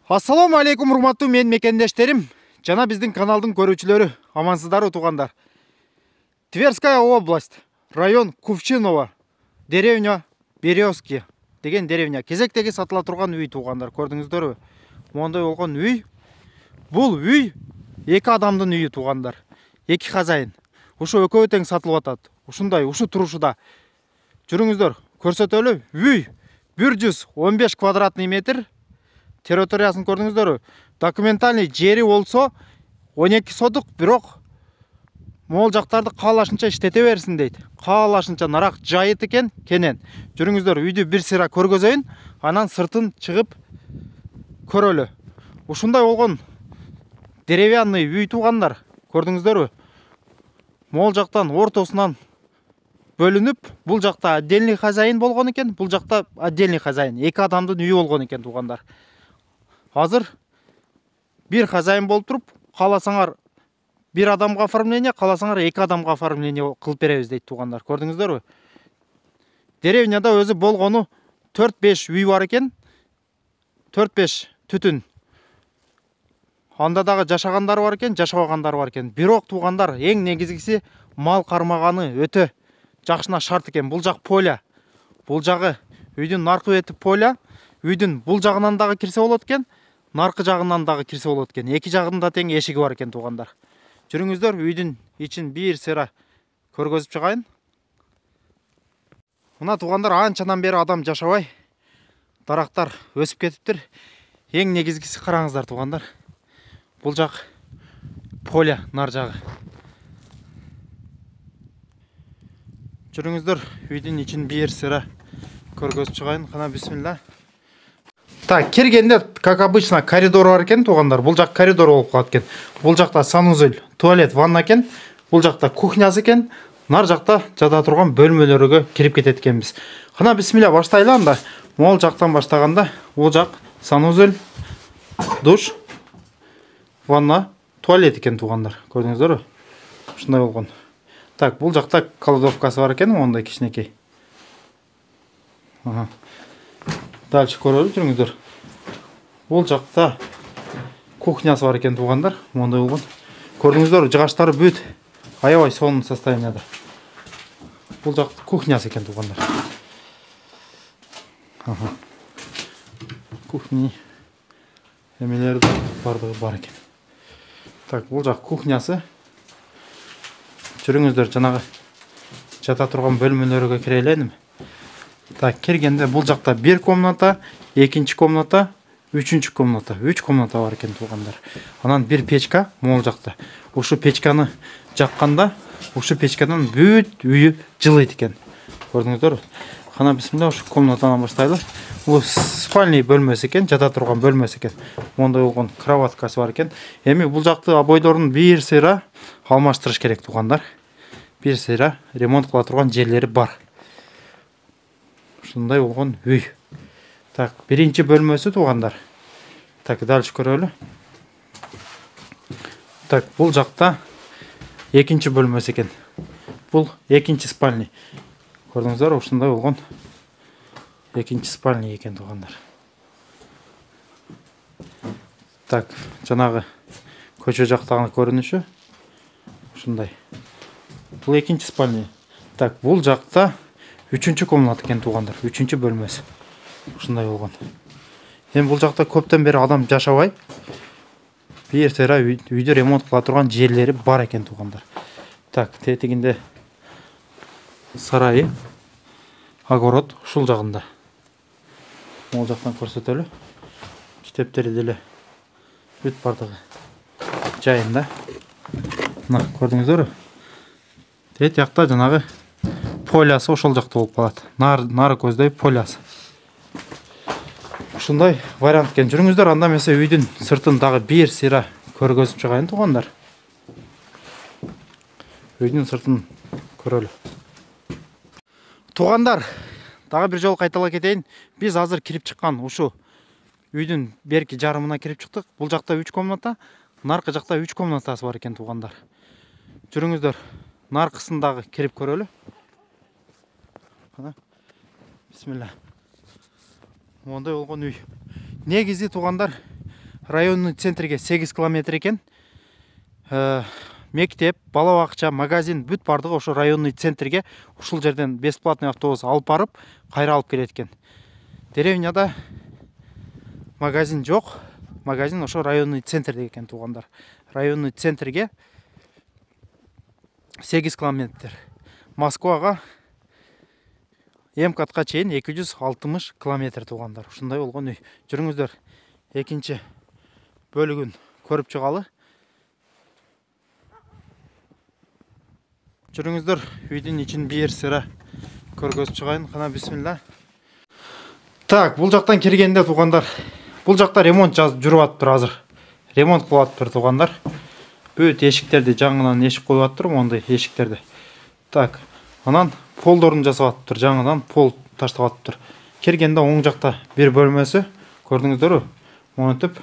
Ассаламу алейкум, урматтуу мен мекендештерим, жана биздин каналдын көрүүчүлөрү, амансыздарбы туугандар. Тверская область, район Кувчиново, деревня Березки деген деревня. Кезектеги сатыла турган үй туугандар, көрдүңүздөрбү? Мондой болгон үй. Бул үй эки адамдын үйү туугандар. Эки хозяин. Ушу экөө тең сатылып атат. Ушундай, ушу турушуда. Жүрүңүздөр, көрсөтөлү. Үй 115 квадратный метр. Территориясын көрдүңүздөрбү? Документальный жери болсо 12 сотук, бирок могул жактарды каалашынча иштете берсин дейт. Каалашынча нарак жайыт экен, кенен. Жүрүңүздөр, үйдү бир сыйра көргөзөйүн, анан сыртын чыгып көрөлү. Ушундай болгон деревянный үй туугандар, көрдүңүздөрбү? Могул жактан ортосунан бөлүнүп, бул жакта отдельный хозяин болгон экен, бул жакта отдельный хозяин. Эки адамдын үйү болгон экен туугандар. Азыр бир хозяин болуп туруп, кааласаңар бир адамга оформление, кааласаңар эки адамга оформление кылып беребиз дейт туугандар. Көрдүңүздөрбү? Деревняда өзү болгону 4-5 үй бар экен. 4-5 түтүн. Анда дагы жашагандар бар экен, жашабагандар бар экен. Бирок туугандар, эң негизгиси мал кармаганы өтө жакшына шарт экен. Бул жак поля. Бул жагы үйдүн наркы бети поля. Үйдүн бул жагынан дагы кирсе болот экен, наркы жагынан дагы кирсе болот экен. Эки жагында тең эшиги бар экен туугандар. Жүрүңүздөр, үйдүн ичин бир сыйра көргөзүп чыгайын. Мына туугандар, анчадан бери адам жашабай, дарактар өсүп кетиптир. Эң негизгиси караңыздар туугандар. Бул жак поля, нар жагы. Жүрүңүздөр, үйдүн ичин бир сыйра көргөзүп чыгайын. Кана бисмилла. Так, киргенде, как обычно, коридор бар экен туугандар. Бул жак коридор болуп калат экен. Бул жакта санузел, туалет, ванна экен. Бул жакта кухнясы экен. Нар жакта жата турган бөлмөлөргө кирип кетет экенбиз. Кана бисмилла баштайлы анда. Могул жактан баштаганда, бул жак санузел, душ, ванна, туалет экен туугандар. Көрдүңүздөрбү? Ушундай болгон. Так, бул жакта кладовкасы бар экен, мондай кичинекей. Дальше көрөлү, жүрүңүздөр. Бул жакта кухнясы бар экен туугандар, мондай болгон. Көрдүңүздөр, жыгаштары бүт аябай сонун состоянияда. Бул жак кухнясы экен туугандар. Кухня эмелери бардыгы бар экен. Так, бул жак кухнясы. Жүрүңүздөр, жанагы жата турган бөлмөлөргө киреленим. Так, киргенде бул жакта бир комната, экинчи комната, үчүнчү комната. 3 комната бар экен туугандар. Анан бир печка могул жакта. Ушу печканы жакканда, ушу печкадан бүт үйү жылыйт экен. Көрдүңүздөр? Кана бисмилла, ушу комнатадан баштайлы. Бул спальный бөлмөсү экен, жата турган бөлмөсү экен. Мондай болгон кроваткасы бар экен. Эми бул жакты обойлорун бир сыйра алмаштырыш керек туугандар. Бир сыйра ремонт кыла турган жерлери бар. Ушундай болгон үй. Так, биринчи бөлмөсү туугандар. Так, дальше көрөлү. Так, бул жакта экинчи бөлмөсү экен. Бул экинчи спальный. Көрдүңүздөр, ушундай болгон экинчи спальный экен туугандар. Так, жанагы көчө жактагы көрүнүшү ушундай. Бул экинчи спальный. Так, бул жакта үчүнчү комната экен туугандар, үчүнчү бөлмөсү. Ушундай болгон. Эми бул жакта көптөн бери адам жашабай, бир сыйра үйдү ремонт кыла турган жерлери бар экен туугандар. Так, тетигинде сарайы, огород ушул жагында. Могул жактан көрсөтөлү. Китептери деле бүт бардыгы жайында. Мына көрдүңүздөрбү? Тет жакта жанагы полясы ошол жакта болуп калат. Нары көздөй полясы. Ушундай вариант экен. Жүрүңүздөр, анда эмесе үйдүн сыртын дагы бир сыйра көргөзүп чыгайын туугандар. Үйдүн сыртын көрөлү. Туугандар, дагы бир жолу кайталап кетейин. Биз азыр кирип чыккан ушу үйдүн берки жарымына кирип чыктык. Бул жакта 3 комната, наркы жакта 3 комнатасы бар экен туугандар. Жүрүңүздөр, наркысын дагы кирип көрөлү. Бисмилла. Мондай болгон үй. Негизи туугандар, районный центрге 8 километр екен. Мектеп, балабақша, магазин бүт бардығы ошо районный центрге ушул жерден бесплатный автобус алып барып, кайра алып келет экен. Деревняда магазин жоқ. Магазин ошо районный центрде екен туғандар. Районный центрге 8 километр. Москваға МКАДқа чейин 260 километр туғандар. Ушундай болгон үй. Жүрүңүздөр экинчи бөлүгүн көрүп чыгалы. Жүрүңүздөр үйдүн ичин бир сыра көргөзүп чыгайын. Кана бисмилла. Так, бул жактан киргенде туғандар, бул жакта ремонт жүрүп атыптыр азыр. Ремонт кылып атыптыр туғандар. Бүт эшиктерди жаңынан эшик коюп атыптыр, мондай эшиктерди. Так, анан полдорун жасап атыптыр, жаңынан пол таштап атыптыр. Киргенде оң жакта бир бөлмөсү, көрдүңүздөрбү? Монтип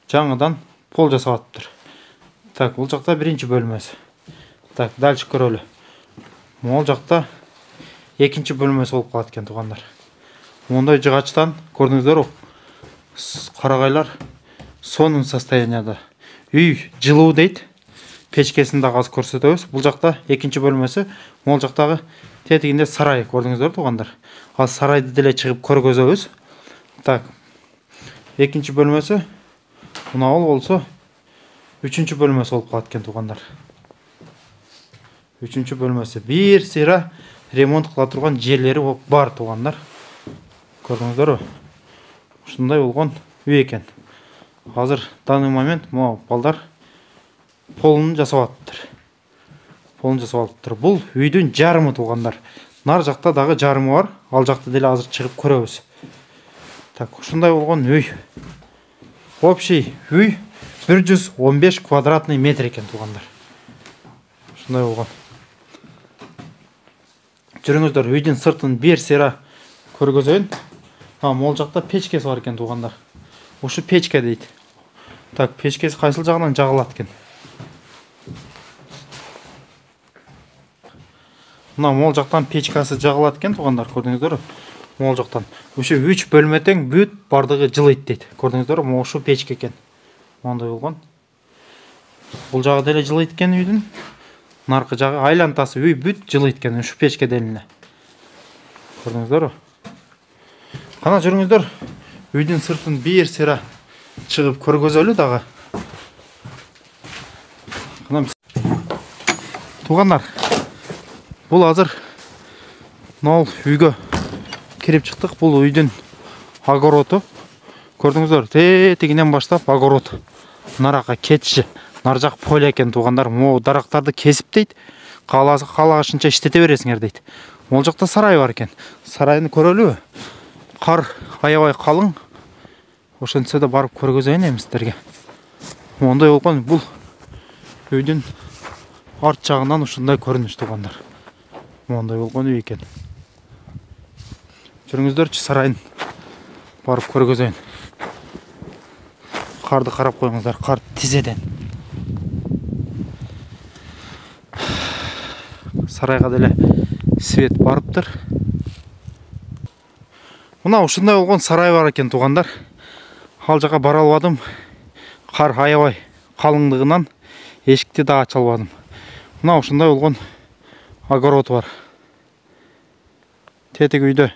жаңыдан пол жасап атыптыр. Так, бул жакта биринчи бөлмөсү. Так, дальше көрөлү. Могул жакта экинчи бөлмөсү болуп калат экен туғандар. Мондай жыгачтан көрдүңүздөрбү? Карагайлар сонун состоянияда. Үй жылуу дейт. Печкесин да азыр көрсөтөбүз. Бул жакта экинчи бөлмөсү, могул жактагы тетигинде сарай, көрдүңүздөрбү туғандар? Азыр сарайды деле чыгып көргөзөбүз. Так, экинчи бөлмөсү, мына болсо үчүнчү бөлмөсү болуп калат экен туғандар. Үчүнчү бөлмөсү. Бир сыйра ремонт кыла турган жерлери бар туғандар. Көрдүңүздөрбү? Ушундай болгон үй экен. Азыр данный момент могу балдар полун жасап атыптыр. Полун жасап атыптыр. Бул үйдүн жарымы туғандар. Нар жакта дагы жарымы бар. Ал жакты деле азыр чыгып көрөбүз. Так, ушундай болгон үй. Общий үй 115 квадратный метр экен туғандар. Ушундай болгон. Жүрүңүздөр, үйдүн сыртын бир сыйра көргөзөйүн. Могул жакта печкеси бар экен туғандар. Ушу печке дейт. Так, печкеси кайсыл жагынан жагылат экен? Мына могул жактан печкасы жагылат экен туғандар, көрдүңүздөрбү? Могул жактан. Ушу 3 бөлмө тең бүт бардыгы жылыйт дейт. Көрдүңүздөрбү? Могу ушу печке экен. Мондай болгон. Бул жагы деле жылыйт экен үйдүн. Наркы жагы айлантасы үй бүт жылыйт экен ушу печке делине. Көрдүңүздөрбү? Кана жүрүңүздөр, үйдүн сыртын бир сыйра чыгып көргөзөлү дагы. Туғандар, бул азыр нол үйгө кирип чыктык. Бул үйдүн огороту. Көрдүңүздөр, тетигинен баштап огород. Нарака кетиши, нар жак поле экен туғандар. Могу дарактарды кесип дейт, каалаганча иштете бересиңер дейт. Могул жакта сарай бар экен. Сарайны көрөлүбү? Кар аябай калың. Ошентсе да барып көргөзөйүн эми сиздерге. Мондай болгон бул үйдүн арт жагынан ушундай көрүнүш туғандар. Мондай болгон үй экен. Жүрүңүздөрчү, сарайын барып көргөзөйүн. Карды карап коюңуздар, кар тизеден. Сарайга деле свет барыптыр. Мына ушундай болгон сарай бар экен туғандар. Ал жака бара албадым. Кар аябай калыңдыгынан эшикти да ача албадым. Мына ушундай болгон огород бар. Тетик үйдө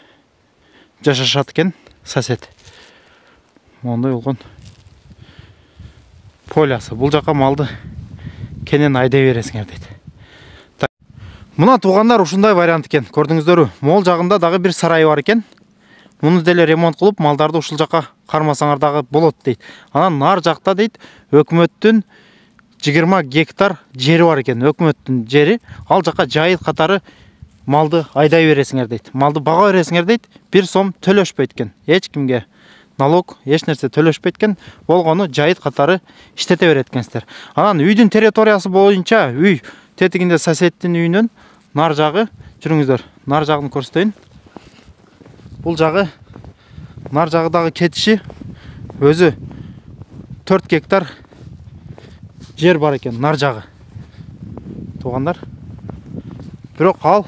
жашашат экен сосед. Мондай болгон полясы. Бул жака малды кенен айдай бересиңер дейт. Мына туғандар ушундай вариант экен. Көрдүңүздөрбү? Могул жагында дагы бир сарай бар экен. Муну деле ремонт кылып, малдарды ушул жака кармасаңар дагы болот дейт. Анан нар жакта дейт, өкмөттүн 20 гектар жери бар экен. Өкмөттүн жери, ал жака жайыт катары малды айдай бересиңер дейт. Малды бага бересиңер дейт, 1 сом төлөшпөйт экен. Эч кимге налог, эч нерсе төлөшпөйт экен. Болгону жайыт катары иштете берет экенсиздер. Анан үйдүн территориясы боюнча үй тетигинде соседтин үйүнөн нар жагы, жүрүңүздөр, нар жагын көрсөтөйүн. Бул жагы, нар жагыдагы кетиши өзү 4 гектар жер бар экен, нар жагы. Туғандар. Бирок ал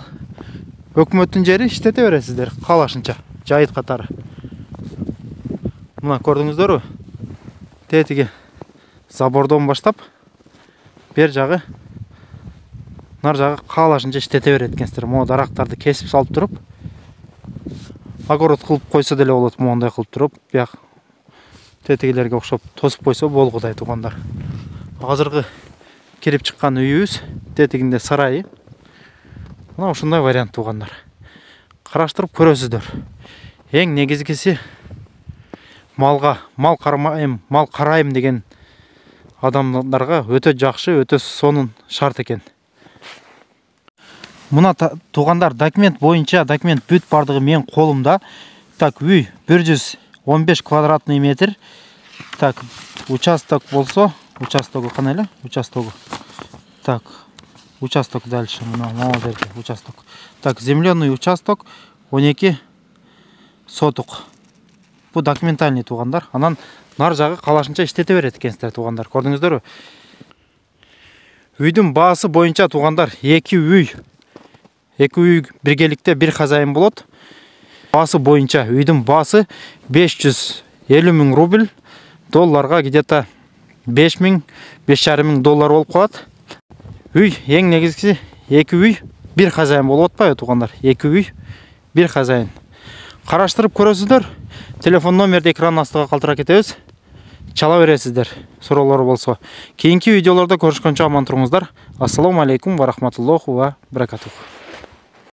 өкмөттүн жери иштете бересиздер, каалашынча, жайыт катары. Мына көрдүңүздөрбү? тетіге забордон баштап, бер жағы, нар жағы қалашынша іштете береді екенсіздер. Мұны дарақтарды кесіп салып тұрып, огород қылып қойса деле болады, мұндай қылып тұрып, бияқ тетігелерге оқшап тосып қойса болғыдай туғандар. Қазіргі келіп шыққан үйіміз тетігінде сарайы. Мына ушундай вариант туғандар. Қараштырып көресіздер. Ең негізгісі малға, мал қарайым деген адамдарға өте жақшы, өте сонын шарт екен. Мына туғандар документ бойынша, документ бүт бардығы мен қолымда. Так, үй 115 квадратный метр. Так, участок болса, участогы қанайлы? Участогы. Так, участок дальше. Мына жерде участок. Так, земленный участок 12 сотық. Бұл документальный туғандар. Анан нар жағы қалашынша іштете береді екенсіздер туғандар. Көрдіңіздер? Үйдің басы бойынша туғандар 2 үй. 2 үй біргелікте бір хозяин болады. Басы бойынша үйдің басы 550 мың рубль, долларға где-то 5 мың, 5,5 мың доллар болып қалады. Үй ең негізгісі 2 үй бір хозяин болып отпай туғандар. 2 үй бір хозяин. Қараштырып көресіздер. Телефон номерді экран астыға қалтыра кетеміз. Чала бересіздер. Сұраулар болса. Кейінгі видеоларда көрішкенше аман тұрыңыздар. Ассаламу алейкум ва рахматуллахи ва баракатух.